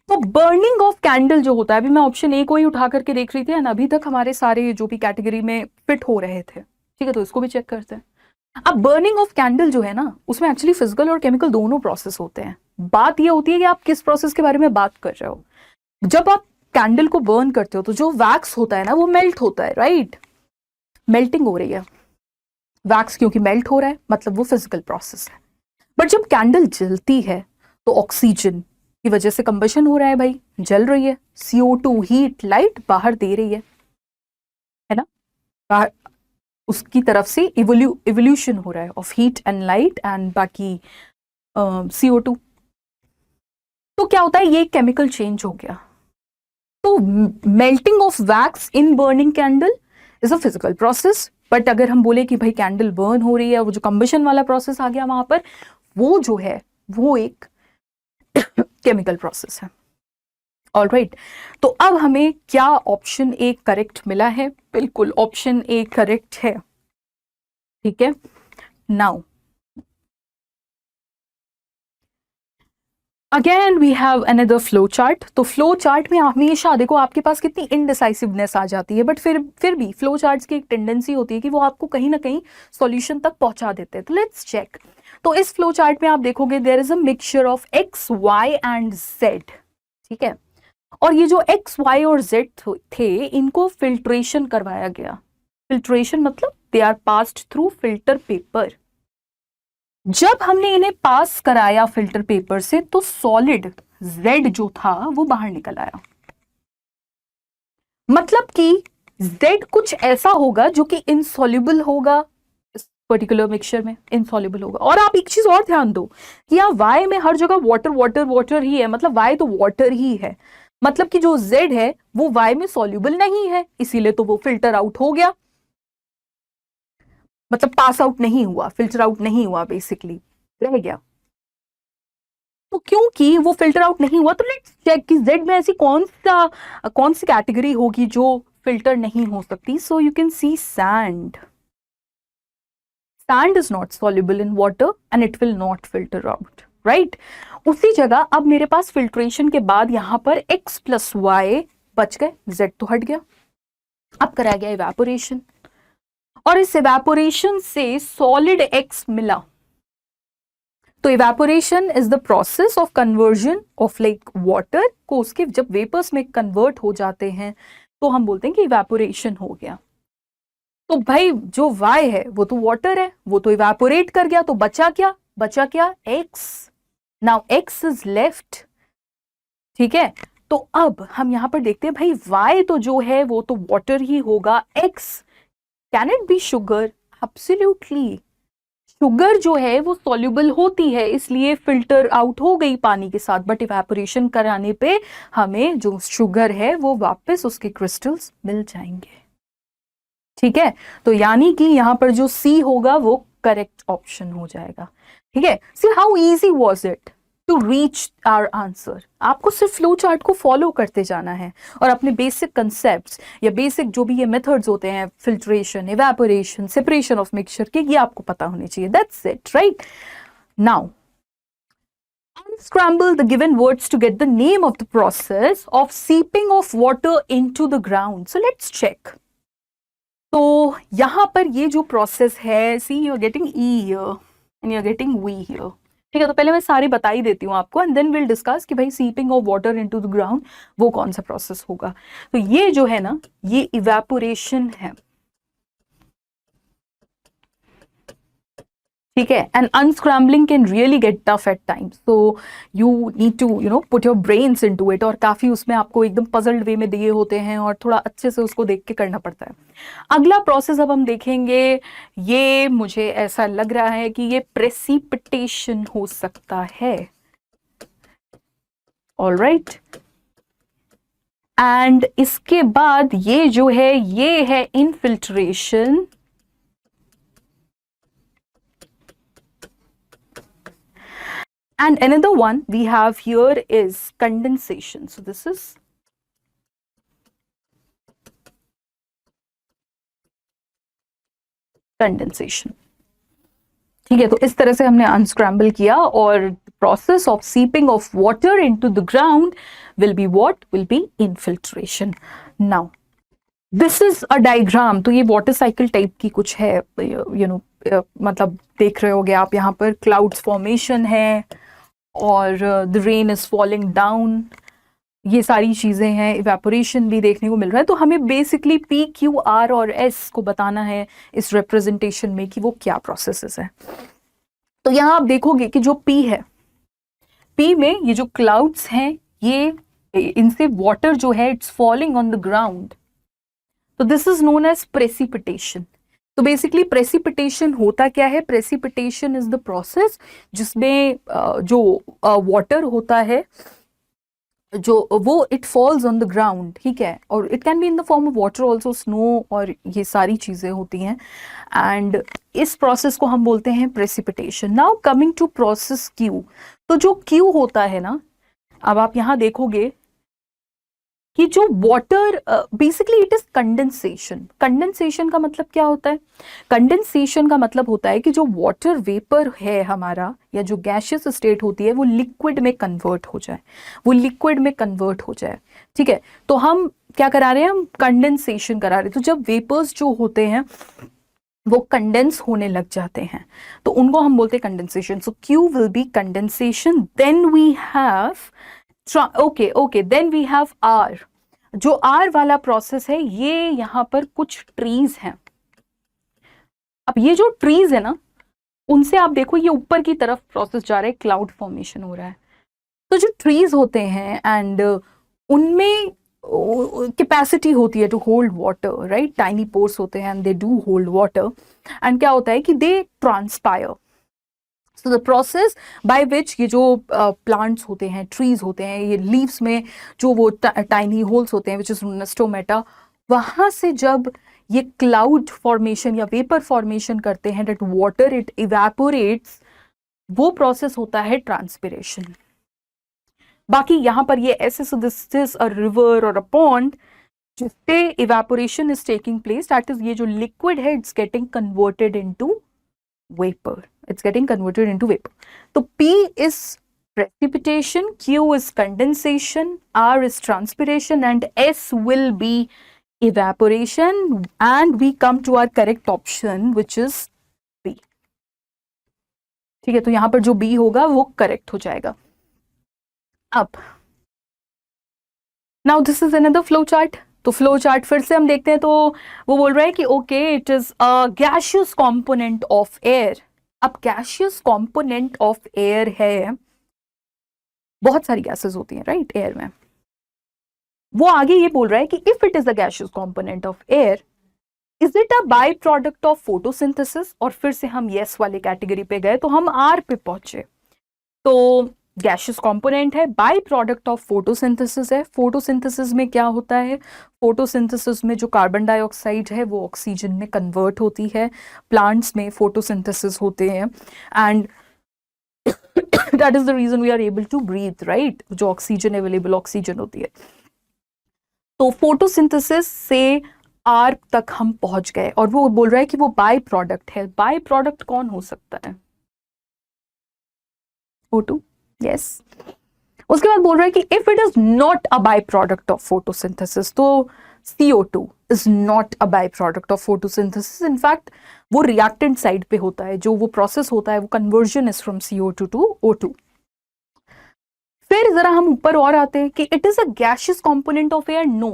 तो बर्निंग ऑफ कैंडल जो होता है, अभी मैं ऑप्शन ए को ही उठा करके देख रही थी एंड अभी तक हमारे सारे जो भी कैटेगरी में फिट हो रहे थे। ठीक है, तो इसको भी चेक करते हैं। अब बर्निंग ऑफ कैंडल जो है ना, उसमें एक्चुअली फिजिकल और केमिकल दोनों प्रोसेस होते हैं। बात ये होती है कि आप किस प्रोसेस के बारे में बात कर रहे हो। जब आप कैंडल को बर्न करते हो तो जो वैक्स होता है ना वो मेल्ट होता है, राइट? मेल्टिंग हो रही है वैक्स, क्योंकि मेल्ट हो रहा है मतलब वो फिजिकल प्रोसेस है। बट जब कैंडल जलती है तो ऑक्सीजन की वजह से कंबशन हो रहा है भाई, जल रही है, CO2 हीट लाइट बाहर दे रही है ना, बाहर उसकी तरफ से इवोल्यूशन हो रहा है of heat and light and बाकी CO2। तो क्या होता है, ये केमिकल चेंज हो गया। तो melting of wax in burning candle is a physical process. But अगर हम बोले कि भाई कैंडल बर्न हो रही है, वो जो कंबशन वाला प्रोसेस आ गया वहां पर, वो जो है वो एक केमिकल प्रोसेस है। ऑलराइट, तो अब हमें क्या ऑप्शन ए करेक्ट मिला है? बिल्कुल ऑप्शन ए करेक्ट है। ठीक है, now again we have another flow chart. तो फ्लो चार्ट में हमेशा देखो आपके पास कितनी इनडिसाइसिवनेस आ जाती है, बट फिर भी फ्लो चार्ट्स की एक टेंडेंसी होती है कि वो आपको कहीं ना कहीं सॉल्यूशन तक पहुंचा देते हैं। तो लेट्स चेक। तो इस फ्लो चार्ट में आप देखोगे there is a mixture of X, Y and Z. ठीक है, और ये जो एक्स, वाई और जेड थे इनको फिल्ट्रेशन करवाया गया। फिल्ट्रेशन मतलब they are passed through filter paper. जब हमने इन्हें पास कराया फिल्टर पेपर से तो सॉलिड Z जो था वो बाहर निकल आया। मतलब कि Z कुछ ऐसा होगा जो कि इनसॉल्युबल होगा, इस पर्टिकुलर मिक्सचर में इनसॉल्युबल होगा। और आप एक चीज और ध्यान दो कि यहाँ Y में हर जगह वाटर वाटर वाटर ही है, मतलब Y तो वाटर ही है, मतलब कि जो Z है वो Y में सॉल्युबल नहीं है, इसीलिए तो वो फिल्टर आउट हो गया, मतलब पास आउट नहीं हुआ, फिल्टर आउट नहीं हुआ, बेसिकली रह गया। तो क्योंकि वो फिल्टर आउट नहीं हुआ तो लेट्स चेक कि जेड में ऐसी कौन सी कैटेगरी होगी जो फिल्टर नहीं हो सकती। सो you can see sand. Sand is not soluble in water and it will not filter out, right? उसी जगह अब मेरे पास फिल्ट्रेशन के बाद यहां पर x प्लस वाई बच गए, z तो हट गया। अब कराया गया इवेपोरेशन और इस इवेपोरेशन से सॉलिड x मिला। तो evaporation is the process of conversion of like water को उसके जब वेपर्स में कन्वर्ट हो जाते हैं तो हम बोलते हैं कि इवेपोरेशन हो गया। तो भाई जो Y है वो तो वाटर है, वो तो इवेपोरेट कर गया, तो बचा क्या? बचा क्या? X। Now X is left. ठीक है, तो अब हम यहां पर देखते हैं भाई Y तो जो है वो तो वाटर ही होगा। X can it be sugar? Absolutely, sugar जो है वो सॉल्युबल होती है, इसलिए फिल्टर आउट हो गई पानी के साथ, बट इवेपोरेशन कराने पे हमें जो शुगर है वो वापस उसके क्रिस्टल्स मिल जाएंगे। ठीक है, तो यानी कि यहां पर जो सी होगा वो करेक्ट ऑप्शन हो जाएगा। ठीक है, see how easy was it to reach our answer. आपको सिर्फ फ्लो चार्ट को फॉलो करते जाना है और अपने बेसिक कंसेप्ट्स या बेसिक जो भी ये मेथड्स होते हैं, filtration, evaporation, separation of mixture के, ये आपको पता होने चाहिए। That's it, right? Now unscramble the given words to get the name of the process of seeping of water into the ground. So let's check. तो यहां पर ये जो प्रोसेस है, see you are getting E here and you are getting V here. ठीक है, तो पहले मैं सारी बता ही देती हूँ आपको एंड देन विल डिस्कस कि भाई seeping of water into the ground वो कौन सा प्रोसेस होगा। तो ये जो है ना, ये इवेपोरेशन है। ठीक है, and unscrambling can really get tough at times, so you need to put your brains into it, और काफी उसमें आपको एकदम पजल्ड वे में दिए होते हैं और थोड़ा अच्छे से उसको देख के करना पड़ता है। अगला प्रोसेस अब हम देखेंगे, ये मुझे ऐसा लग रहा है कि ये प्रेसिपिटेशन हो सकता है। ऑलराइट, एंड इसके बाद ये जो है ये है infiltration, and another one we have here is condensation. So this is condensation. ठीक है, तो इस तरह से हमने अनस्क्रैम्बल किया, और process of seeping of water into the ground will be what, will be infiltration. Now this is a diagram, तो ये वाटर साइकिल टाइप की कुछ है, मतलब देख रहे होगे आप, यहाँ पर क्लाउड्स फॉर्मेशन है और the rain is falling down, ये सारी चीजें हैं, इवेपोरेशन भी देखने को मिल रहा है। तो हमें बेसिकली पी, क्यू, आर और एस को बताना है इस रिप्रेजेंटेशन में कि वो क्या प्रोसेसेस है। तो यहाँ आप देखोगे कि जो पी है, पी में ये जो क्लाउड्स हैं, ये इनसे वाटर जो है it's falling on the ground, तो this is known as precipitation. तो बेसिकली प्रेसिपिटेशन होता क्या है, प्रेसिपिटेशन इज द प्रोसेस जिसमें जो वाटर होता है, जो वो it falls on the ground, ठीक है, और it can be in the form of water also, snow, और ये सारी चीजें होती हैं, एंड इस प्रोसेस को हम बोलते हैं precipitation. Now coming to process Q, तो जो क्यू होता है ना, अब आप यहां देखोगे कि जो water, basically it is condensation. Condensation का मतलब क्या होता है, कंडेंसेशन का मतलब होता है कि जो वाटर वेपर है हमारा, या जो गैशियस स्टेट होती है, वो लिक्विड में कन्वर्ट हो जाए, वो लिक्विड में कन्वर्ट हो जाए, ठीक है। तो हम क्या करा रहे हैं, हम कंडेंसेशन करा रहे हैं। तो जब वेपर्स जो होते हैं वो कंडेंस होने लग जाते हैं, तो उनको हम बोलते हैं condensation. So Q will be condensation, then we have then we have R. जो आर वाला प्रोसेस है, ये यहां पर कुछ ट्रीज हैं। अब ये जो ट्रीज है ना, उनसे आप देखो ये ऊपर की तरफ प्रोसेस जा रहा है, क्लाउड फॉर्मेशन हो रहा है। तो जो ट्रीज होते हैं एंड उनमें कैपेसिटी होती है to hold water, right, tiny pores होते हैं and they do hold water, and क्या होता है कि they transpire. So the process by which ये जो प्लांट्स होते हैं, ट्रीज होते हैं, ये लीव्स में जो वो टाइनी होल्स होते हैं विच इज स्टोमेटा, वहां से जब ये क्लाउड फॉर्मेशन या वेपर फॉर्मेशन करते हैं, दैट वाटर इट इवेपोरेट्स, वो प्रोसेस होता है ट्रांसपिरेशन। बाकी यहां पर ये ऐसे, so this is a river और अ पॉन्ड जिससे evaporation is taking place, that is ये जो लिक्विड है it's getting converted into vapor, it's getting converted into vapor. So P is precipitation, Q is condensation, R is transpiration, and S will be evaporation, and we come to our correct option which is B. ठीक है, तो यहां पर जो B होगा वो correct हो जाएगा। अब now this is another flow chart। तो फ्लो चार्ट फिर से हम देखते हैं, तो वो बोल रहा है कि okay it is a gaseous component of air. अब गैशियस कंपोनेंट ऑफ एयर है, बहुत सारी गैसेस होती हैं राइट एयर में। वो आगे ये बोल रहा है कि if it is a gaseous component of air, is it a by product of photosynthesis, और फिर से हम यस वाले कैटेगरी पे गए, तो हम आर पे पहुंचे। तो गैशियस कंपोनेंट है, बाय प्रोडक्ट ऑफ फोटोसिंथेसिस है। फोटोसिंथेसिस में क्या होता है, फोटोसिंथेसिस में जो कार्बन डाइऑक्साइड है वो ऑक्सीजन में कन्वर्ट होती है, प्लांट्स में फोटोसिंथेसिस होते हैं, and that is the reason we are able to breathe, right, जो ऑक्सीजन अवेलेबल ऑक्सीजन होती है। तो फोटोसिंथेसिस से आर तक हम पहुंच गए, और वो बोल रहा है कि वो बाय प्रोडक्ट है। बाय प्रोडक्ट कौन हो सकता है, O2, यस। उसके बाद बोल रहा है कि if it is not a by product of photosynthesis, तो CO2 is not a by product of photosynthesis. In fact वो रिएक्टेंट साइड पे होता है, जो वो प्रोसेस होता है वो conversion is from CO2 to O2। फिर जरा हम ऊपर और आते हैं कि it is a gaseous component of air, no.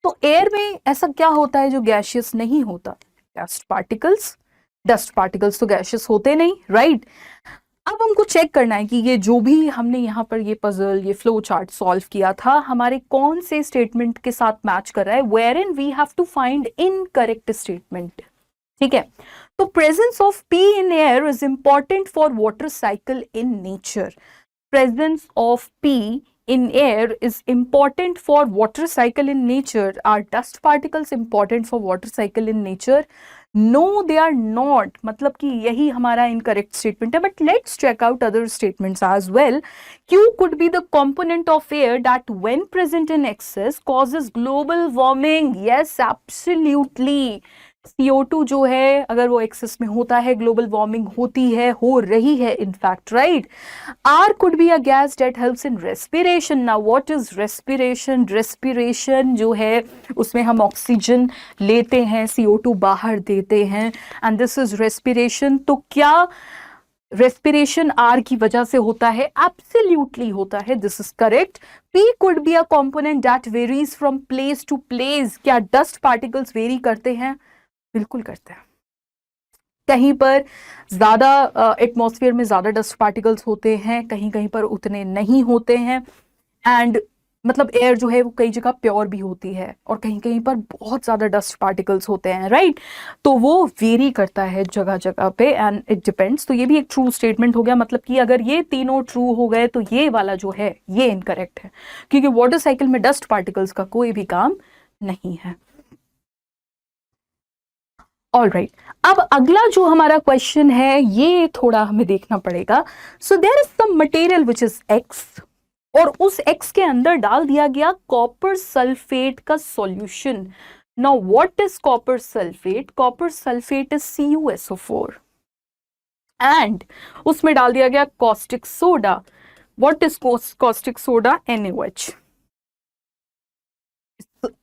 तो एयर में ऐसा क्या होता है जो गैशियस नहीं होता, डस्ट पार्टिकल्स, डस्ट पार्टिकल्स तो गैशियस होते नहीं, राइट? अब हमको चेक करना है कि ये जो भी हमने यहाँ पर ये पजल, ये फ्लो चार्ट सॉल्व किया था, हमारे कौन से स्टेटमेंट के साथ मैच कर रहा है, where in we have to find incorrect statement. ठीक है, तो presence of P in air is important for water cycle in nature. Presence of P in air is important for water cycle in nature. Are dust particles important for water cycle in nature? No, they are not. मतलब कि यही हमारा incorrect statement है. But let's check out other statements as well. Q could be the component of air that when present in excess causes global warming. Yes, absolutely. CO2 जो है अगर वो access में होता है, ग्लोबल वार्मिंग होती है, हो रही है in fact, right? R could be a gas that helps in respiration. Now what is respiration? Respiration जो है उसमें हम ऑक्सीजन लेते हैं, CO2 बाहर देते हैं, and this is respiration. तो क्या रेस्पिरेशन R की वजह से होता है? एब्सोल्युटली होता है, this is correct. P could be a component that varies from place to place. क्या डस्ट पार्टिकल्स वेरी करते हैं? बिल्कुल करते हैं. कहीं पर ज्यादा एटमॉस्फेयर में ज्यादा डस्ट पार्टिकल्स होते हैं, कहीं कहीं पर उतने नहीं होते हैं. एंड मतलब एयर जो है वो कई जगह प्योर भी होती है और कहीं कहीं पर बहुत ज्यादा डस्ट पार्टिकल्स होते हैं, राइट? तो वो वेरी करता है जगह जगह पे, एंड इट डिपेंड्स. तो ये भी एक ट्रू स्टेटमेंट हो गया. मतलब कि अगर ये तीनों ट्रू हो गए तो ये वाला जो है ये इनकरेक्ट है, क्योंकि वाटर साइकिल में डस्ट पार्टिकल्स का कोई भी काम नहीं है. ऑलराइट, अब अगला जो हमारा क्वेश्चन है ये थोड़ा हमें देखना पड़ेगा. So there is some material which is X, और उस एक्स के अंदर डाल दिया गया कॉपर सल्फेट का solution. Now what is copper sulphate? Copper sulphate is CuSO4, and उसमें डाल दिया गया caustic soda. What is caustic soda? NaOH.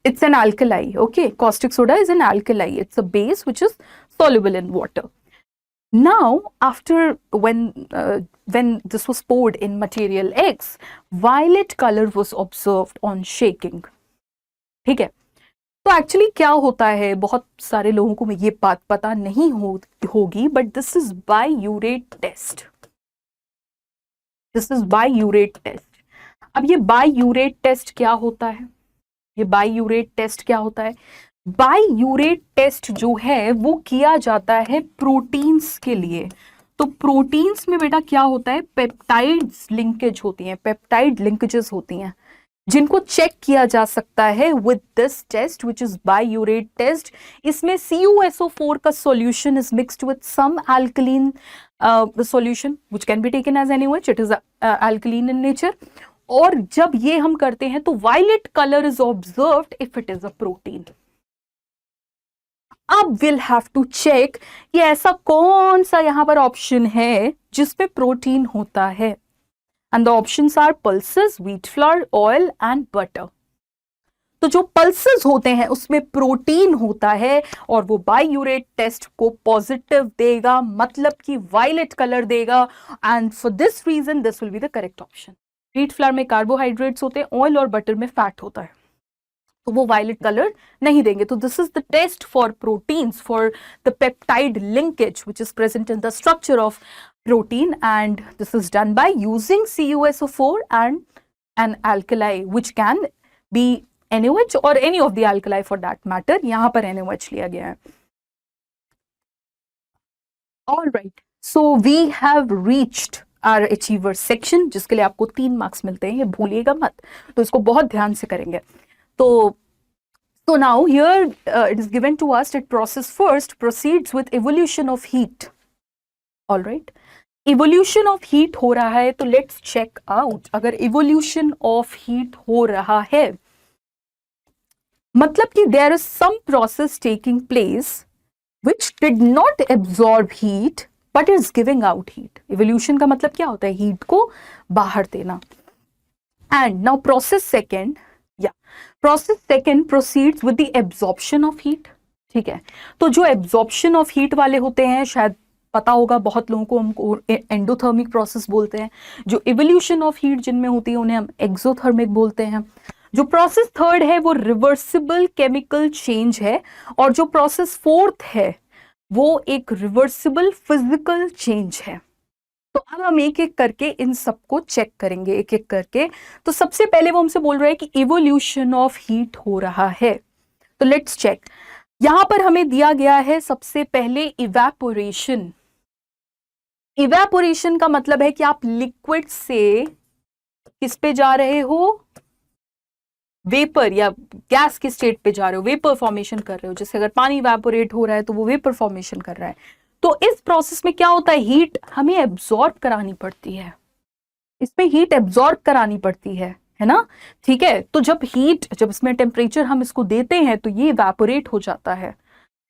It's an alkali. Okay, caustic soda is an alkali. It's a base which is soluble in water. Now after when this was poured in material X, violet color was observed on shaking. ठीक है, तो actually क्या होता है, बहुत सारे लोगों को ये बात पता नहीं होगी, but this is biuret test. This is biuret test. अब ये बायूरेट टेस्ट क्या होता है? ये बायूरेट टेस्ट क्या होता है? बायूरेट टेस्ट जो है वो किया जाता है प्रोटीन्स के लिए. तो प्रोटीन्स में बेटा क्या होता है? पेप्टाइड्स लिंकेज होती हैं, पेप्टाइड लिंकेजेस होती हैं, जिनको चेक किया जा सकता है with this test which is biuret test. इसमें CuSO4 का solution is mixed with some alkaline solution which can be taken as NaOH. It is alkaline in nature. और जब ये हम करते हैं तो violet colour is observed if it is a protein. अब विल हैव टू चेक कि ऐसा कौन सा यहां पर ऑप्शन है जिसपे प्रोटीन होता है. And the options are pulses, wheat flour, oil and butter. तो जो पल्सेस होते हैं उसमें प्रोटीन होता है और वो बायूरेट टेस्ट को पॉजिटिव देगा, मतलब कि वायलेट कलर देगा. And for this reason this will be the correct option. Wheat flour में कार्बोहाइड्रेट्स होते हैं, ऑयल और बटर में फैट होता है, तो वो वायलेट कलर नहीं देंगे. तो this is the test for proteins, for the peptide linkage which is present in the structure of protein, and this is done by using CuSO4 एंड an alkali which can be NaOH or any of the alkali for that matter. यहां पर NaOH लिया गया है. All right, so we have reached our achievers section, जिसके लिए आपको 3 marks मिलते हैं, ये भूलिएगा मत, तो इसको बहुत ध्यान से करेंगे. So now here it is given to us that process first proceeds with evolution of heat. All right, evolution of heat हो रहा है, तो let's check out. अगर evolution of heat हो रहा है मतलब कि there is some process taking place which did not absorb heat but is giving out heat. Evolution का मतलब क्या होता है? heat को बाहर देना. And now process second proceeds with the absorption of heat. ठीक है, तो जो absorption of heat वाले होते हैं, शायद पता होगा बहुत लोगों को, हमको एंडोथर्मिक प्रोसेस बोलते हैं. जो इवोल्यूशन ऑफ हीट जिनमें होती है उन्हें हम एक्सोथर्मिक बोलते हैं. जो प्रोसेस थर्ड है वो रिवर्सिबल केमिकल चेंज है, और जो प्रोसेस फोर्थ है वो एक रिवर्सिबल फिजिकल चेंज है। तो अब हम एक एक करके इन सबको चेक करेंगे, एक एक करके। तो सबसे पहले वो हमसे बोल रहा है कि इवोल्यूशन ऑफ हीट हो रहा है। तो लेट्स चेक। यहां पर हमें दिया गया है सबसे पहले इवेपोरेशन। इवेपोरेशन का मतलब है कि आप लिक्विड से किस पे जा रहे हो, वेपर या गैस के स्टेट पे जा रहे हो, वेपर फॉर्मेशन कर रहे हो। जैसे अगर पानी इवेपोरेट हो रहा है तो वो वेपर फॉर्मेशन कर रहा है। तो इस प्रोसेस में क्या होता है, हीट हमें एब्जॉर्ब करानी पड़ती है, इसमें हीट एब्जॉर्ब करानी पड़ती है ना। ठीक है, तो जब इसमें टेम्परेचर हम इसको देते हैं तो ये इवेपोरेट हो जाता है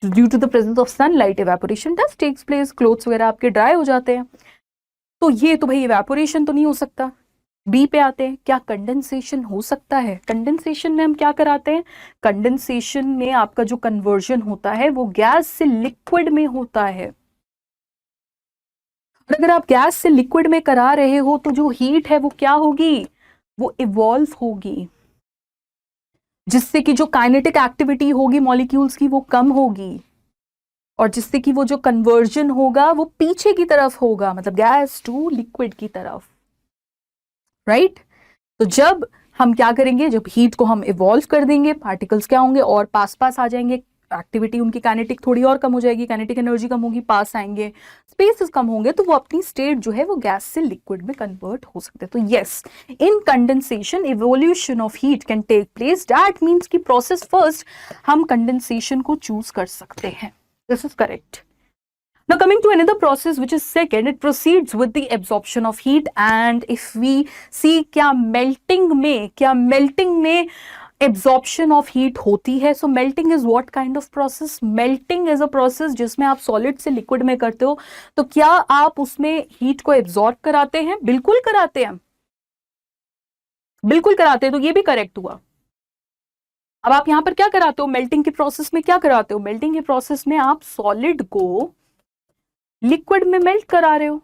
due to the presence of sunlight. Evaporation does takes place, clothes वगैरह आपके ड्राई हो जाते हैं। तो ये तो भाई इवेपोरेशन तो नहीं हो सकता। बी पे आते हैं, क्या कंडेंसेशन हो सकता है? कंडेंसेशन में हम क्या कराते हैं, कंडेंसेशन में आपका जो कन्वर्जन होता है वो गैस से लिक्विड में होता है। और अगर आप गैस से लिक्विड में करा रहे हो तो जो हीट है वो क्या होगी, वो इवॉल्व होगी, जिससे कि जो काइनेटिक एक्टिविटी होगी मॉलिक्यूल्स की वो कम होगी, और जिससे कि वो जो कन्वर्जन होगा वो पीछे की तरफ होगा, मतलब गैस टू लिक्विड की तरफ, राइट। तो जब हम क्या करेंगे, जब हीट को हम इवॉल्व कर देंगे, पार्टिकल्स क्या होंगे और पास पास आ जाएंगे, एक्टिविटी उनकी काइनेटिक थोड़ी और कम हो जाएगी, काइनेटिक एनर्जी कम होगी, पास आएंगे, स्पेसेस कम होंगे, तो वो अपनी स्टेट जो है वो गैस से लिक्विड में कन्वर्ट हो सकते हैं। तो yes, in condensation evolution of heat can take place. That means कि प्रोसेस फर्स्ट हम कंडेंसेशन को चूज कर सकते हैं। This is correct. Now coming to another process which is second, it proceeds with the absorption of heat, and if we see क्या melting में absorption of heat होती है। So melting is what kind of process? Melting is a process जिसमें आप solid से liquid में करते हो। तो क्या आप उसमें heat को absorb कराते हैं? बिल्कुल कराते हैं, बिल्कुल कराते हैं। तो ये भी करेक्ट हुआ। अब आप यहां पर क्या कराते हो, मेल्टिंग के प्रोसेस में क्या कराते हो, मेल्टिंग के प्रोसेस में आप सॉलिड को लिक्विड में मेल्ट करा रहे हो,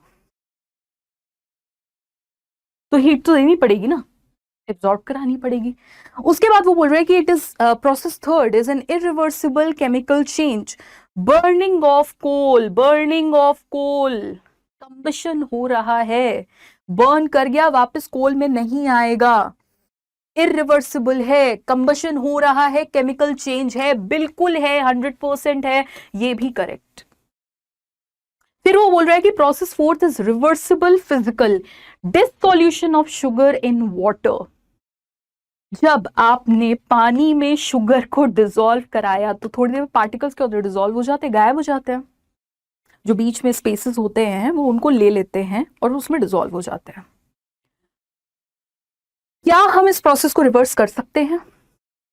तो हीट तो देनी पड़ेगी ना, एब्जॉर्ब करानी पड़ेगी। उसके बाद वो बोल रहे हैं कि it is process third is an irreversible chemical change, burning of coal, burning of coal, combustion हो रहा है, बर्न कर गया वापस कोल में नहीं आएगा, इरिवर्सिबल है, कंबशन हो रहा है, केमिकल चेंज है, बिल्कुल है, 100% है, ये भी करेक्ट। फिर वो बोल रहा है कि process fourth is reversible physical, dissolution of sugar in water. जब आपने पानी में शुगर को डिसॉल्व कराया तो थोड़ी देर में पार्टिकल्स क्या होते हैं, डिसॉल्व हो जाते हैं, गायब हो जाते हैं। जो बीच में स्पेसेस होते हैं वो उनको ले लेते हैं और उसमें डिसॉल्व हो जाते हैं। क्या हम इस प्रोसेस को रिवर्स कर सकते हैं?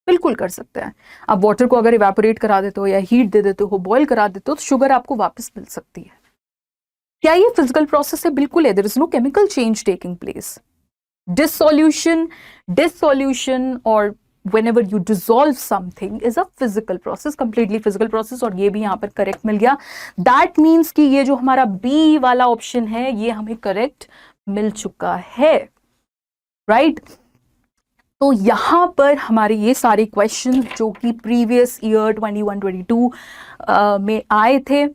बिल्कुल कर सकते हैं। आप वाटर को अगर इवेपोरेट करा देते हो या हीट दे देते हो, बॉईल करा देते हो, तो शुगर आपको वापस मिल सकती है। क्या ये फिजिकल प्रोसेस है? बिल्कुल है। There is no chemical change taking place. Dissolution और whenever you dissolve something is a physical process, completely physical process, और ये भी यहां पर करेक्ट मिल गया। That means कि ये जो हमारा बी वाला ऑप्शन है ये हमें करेक्ट मिल चुका है, राइट। तो यहां पर हमारे ये सारे क्वेश्चन जो कि प्रीवियस ईयर 21-22 में आए थे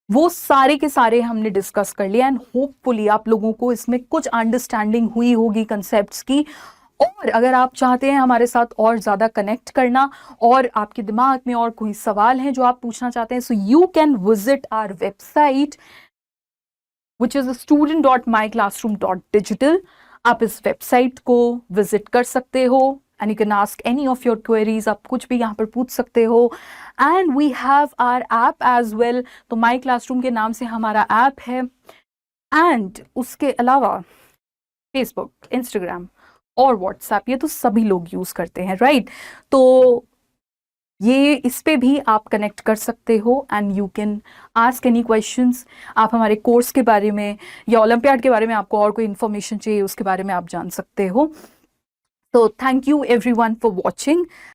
वो सारे के सारे हमने डिस्कस कर लिया, एंड होपफुली आप लोगों को इसमें कुछ अंडरस्टैंडिंग हुई होगी कंसेप्ट्स की। और अगर आप चाहते हैं हमारे साथ और ज्यादा कनेक्ट करना और आपके दिमाग में और कोई सवाल हैं जो आप पूछना चाहते हैं, so you can visit our website which is student.myclassroom.digital। आप इस वेबसाइट को विजिट कर सकते हो and you can ask any of your queries, आप कुछ भी यहाँ पर पूछ सकते हो। And we have our app as well, तो माई क्लासरूम के नाम से हमारा ऐप है। एंड उसके अलावा फेसबुक, इंस्टाग्राम और व्हाट्सएप ये तो सभी लोग यूज करते हैं, राइट। तो ये इस पे भी आप कनेक्ट कर सकते हो and you can ask any questions. आप हमारे कोर्स के बारे में या ओलंपियाड के बारे में आपको और कोई इन्फॉर्मेशन चाहिए उसके बारे में आप जान सकते हो। तो thank you everyone for watching.